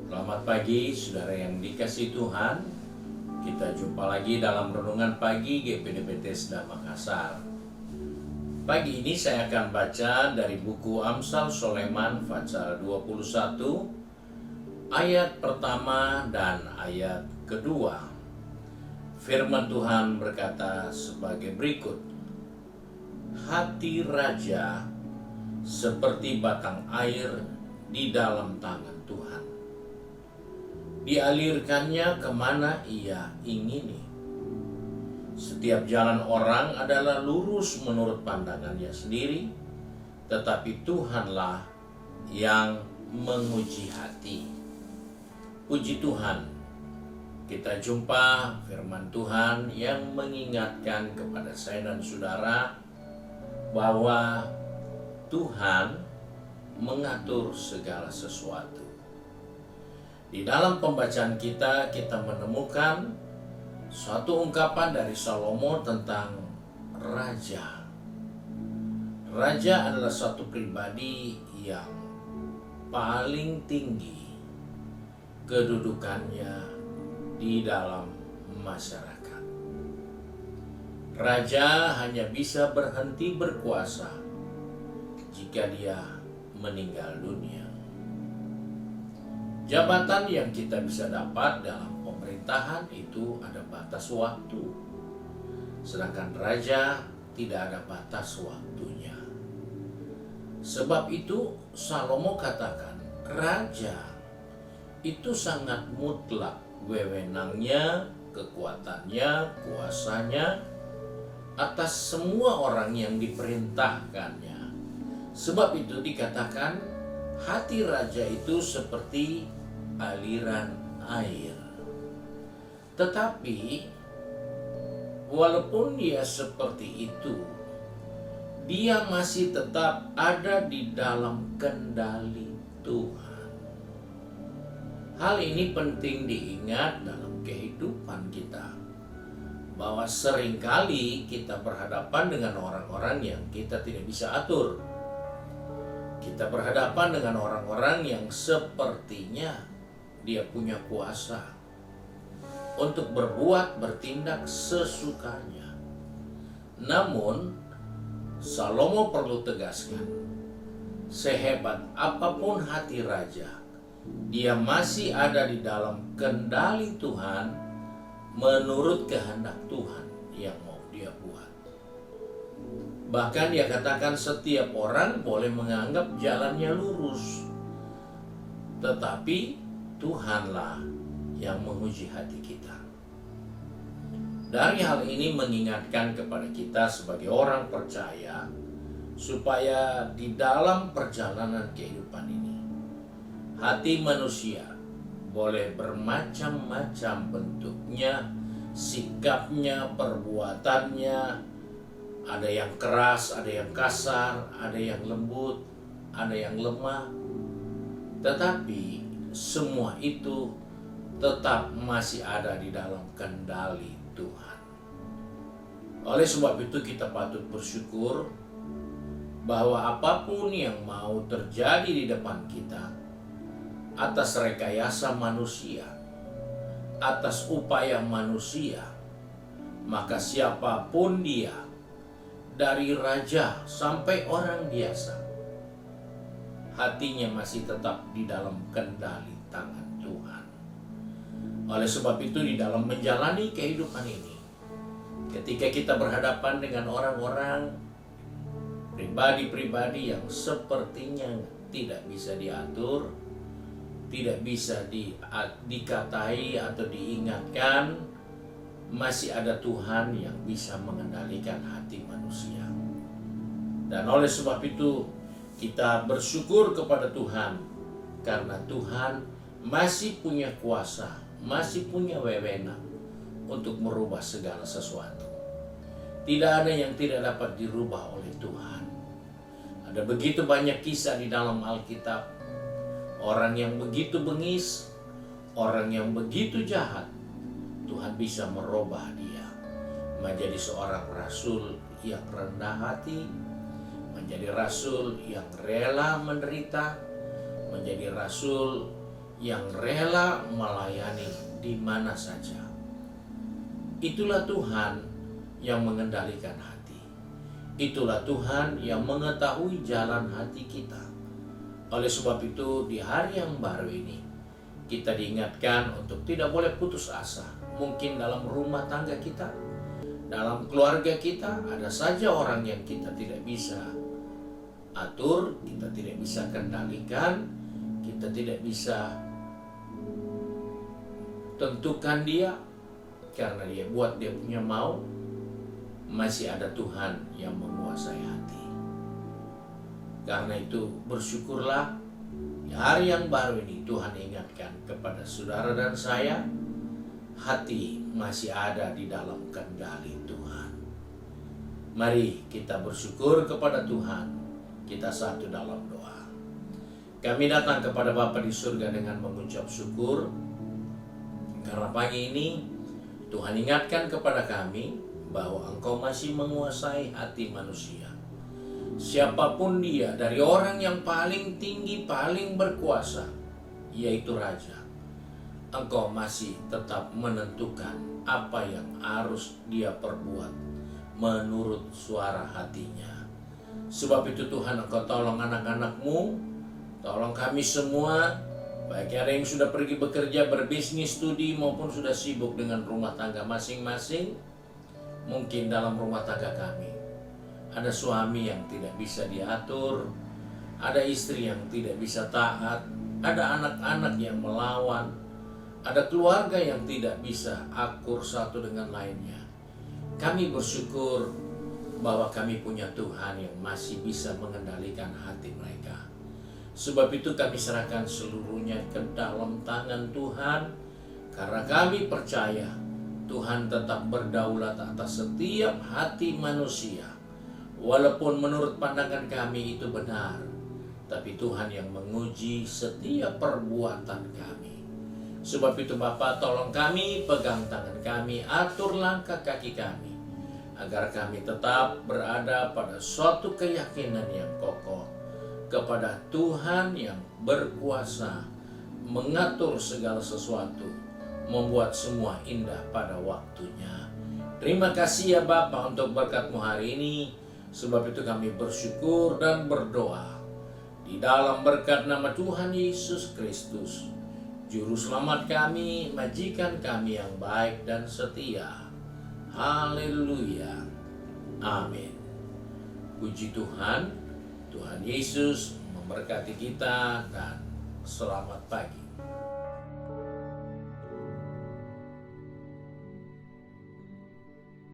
Selamat pagi saudara yang dikasihi Tuhan. Kita jumpa lagi dalam renungan pagi GPD Bethesda Makassar. Pagi ini saya akan baca dari buku Amsal Soleman pasal 21 ayat pertama dan ayat kedua. Firman Tuhan berkata sebagai berikut: hati raja seperti batang air di dalam tangan Tuhan. Dialirkannya kemana ia ingini. Setiap jalan orang adalah lurus menurut pandangannya sendiri, tetapi Tuhanlah yang menguji hati. Puji Tuhan, kita jumpa firman Tuhan yang mengingatkan kepada saya dan saudara bahwa Tuhan mengatur segala sesuatu. Di dalam pembacaan kita menemukan suatu ungkapan dari Salomo tentang raja. Raja adalah suatu pribadi yang paling tinggi kedudukannya di dalam masyarakat. Raja hanya bisa berhenti berkuasa jika dia meninggal dunia. Jabatan yang kita bisa dapat dalam pemerintahan itu ada batas waktu, sedangkan raja tidak ada batas waktunya. Sebab itu Salomo katakan, raja itu sangat mutlak wewenangnya, kekuatannya, kuasanya atas semua orang yang diperintahkannya. Sebab itu dikatakan hati raja itu seperti aliran air. Tetapi walaupun dia seperti itu, dia masih tetap ada di dalam kendali Tuhan. Hal ini penting diingat dalam kehidupan kita, bahwa seringkali kita berhadapan dengan orang-orang yang kita tidak bisa atur. Kita berhadapan dengan orang-orang yang sepertinya dia punya kuasa untuk berbuat, bertindak sesukanya. Namun, Salomo perlu tegaskan, sehebat apapun hati raja, dia masih ada di dalam kendali Tuhan menurut kehendak Tuhan yang mau dia buat. Bahkan dia katakan setiap orang boleh menganggap jalannya lurus, tetapi Tuhanlah yang menguji hati kita. Dari hal ini mengingatkan kepada kita sebagai orang percaya, supaya di dalam perjalanan kehidupan ini, hati manusia boleh bermacam-macam bentuknya, sikapnya, perbuatannya. Ada yang keras, ada yang kasar, ada yang lembut, ada yang lemah. Tetapi semua itu tetap masih ada di dalam kendali Tuhan. Oleh sebab itu kita patut bersyukur bahwa apapun yang mau terjadi di depan kita, atas rekayasa manusia, atas upaya manusia, maka siapapun dia, dari raja sampai orang biasa, hatinya masih tetap di dalam kendali tangan Tuhan. Oleh sebab itu di dalam menjalani kehidupan ini, ketika kita berhadapan dengan orang-orang, pribadi-pribadi yang sepertinya tidak bisa diatur, tidak bisa dikatai atau diingatkan, masih ada Tuhan yang bisa mengendalikan hati manusia. Dan oleh sebab itu kita bersyukur kepada Tuhan, karena Tuhan masih punya kuasa, masih punya wewenang untuk merubah segala sesuatu. Tidak ada yang tidak dapat dirubah oleh Tuhan. Ada begitu banyak kisah di dalam Alkitab, orang yang begitu bengis, orang yang begitu jahat, Tuhan bisa merubah dia menjadi seorang rasul yang rendah hati, menjadi rasul yang rela menderita, menjadi rasul yang rela melayani di mana saja. Itulah Tuhan yang mengendalikan hati. Itulah Tuhan yang mengetahui jalan hati kita. Oleh sebab itu, di hari yang baru ini, kita diingatkan untuk tidak boleh putus asa. Mungkin dalam rumah tangga kita, dalam keluarga kita, ada saja orang yang kita tidak bisa atur, kita tidak bisa kendalikan, kita tidak bisa tentukan dia, karena dia buat dia punya mau. Masih ada Tuhan yang menguasai hati. Karena itu bersyukurlah di hari yang baru ini Tuhan ingatkan kepada saudara dan saya, hati masih ada di dalam kendali Tuhan. Mari kita bersyukur kepada Tuhan. Kita satu dalam doa. Kami datang kepada Bapa di surga dengan mengucap syukur karena pagi ini Tuhan ingatkan kepada kami bahwa Engkau masih menguasai hati manusia. Siapapun dia, dari orang yang paling tinggi, paling berkuasa, yaitu Raja, Engkau masih tetap menentukan apa yang harus dia perbuat menurut suara hatinya. Sebab itu Tuhan, Engkau tolong anak-anak-Mu, tolong kami semua, baik ada yang sudah pergi bekerja, berbisnis, studi, maupun sudah sibuk dengan rumah tangga masing-masing. Mungkin dalam rumah tangga kami ada suami yang tidak bisa diatur, ada istri yang tidak bisa taat, ada anak-anak yang melawan, ada keluarga yang tidak bisa akur satu dengan lainnya. Kami bersyukur bahwa kami punya Tuhan yang masih bisa mengendalikan hati mereka. Sebab itu kami serahkan seluruhnya ke dalam tangan Tuhan, karena kami percaya Tuhan tetap berdaulat atas setiap hati manusia. Walaupun menurut pandangan kami itu benar, tapi Tuhan yang menguji setiap perbuatan kami. Sebab itu Bapa, tolong kami, pegang tangan kami, atur langkah kaki kami, agar kami tetap berada pada suatu keyakinan yang kokoh kepada Tuhan yang berkuasa mengatur segala sesuatu, membuat semua indah pada waktunya. Terima kasih ya Bapa untuk berkat-Mu hari ini. Sebab itu kami bersyukur dan berdoa di dalam berkat nama Tuhan Yesus Kristus, Juru Selamat kami, majikan kami yang baik dan setia. Haleluya. Amin. Puji Tuhan. Tuhan Yesus memberkati kita dan selamat pagi.